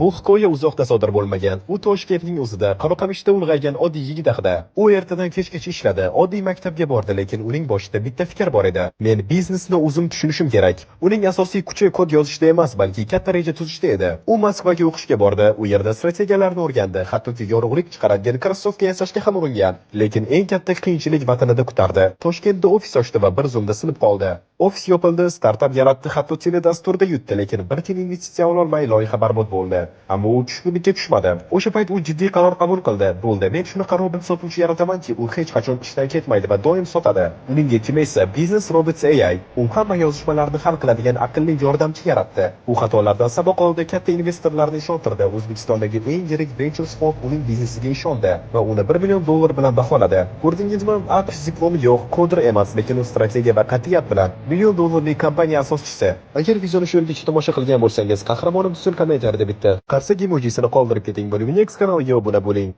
Bu hikoya uzoqda sodir bo'lmagan. U Toshkentning o'zida, Qoraqamishda ulg'aygan oddiy yigit haqida. U ertadan kechgacha ishladi, oddiy maktabga bordi, lekin uning boshida bitta fikr bor edi. Men biznesni o'zim tushunishim kerak. Uning asosiy kuchi kod yozishda emas, balki katta reja tuzishda edi. U Moskvaga o'qishga bordi, u yerda strategiyalarni o'rgandi, hattoki yorug'lik chiqaradigan krossovka yasashga ham uringan. Lekin eng katta qiyinchilik vatanida kutardi. Toshkentda ofis ochdi va bir zumda sinib qoldi. Ofis yopildi, startap yaratdi, hatto teledasturda yutdi, lekin bir tiyin investitsiya ololmay loyiha barbod bo'ldi. Ammo u tushkunlikka tushmadi. O'sha payt u jiddiy qaror qabul qildi. Bo'ldi, men shunaqa robot sotuvchi yaratamanki, u hech qachon ishdan ketmaydi va doim sotadi. Uning yechimi esa Business Robots AI. U hamma yozishmalarni hal qiladigan aqlli yordamchi yaratdi. U xatolardan saboq oldi, katta investorlarni ishontirdi. O'zbekistondagi eng yirik venture fond uning biznesiga ishondi va uni $1 million bilan baholadi. Ko'rdingizmi? AQSh diplomi yo'q, koder emas, lekin u strategiya va qat'iyat bilan $1 million kompaniya asoschisi. Agar videoni shu yergacha tomosha qilgan bo'lsangiz, qahramonim tusuni qanday bitta qarsak emojisini qoldirib keting. Bo'lib, Next kanaliga obuna bo'ling.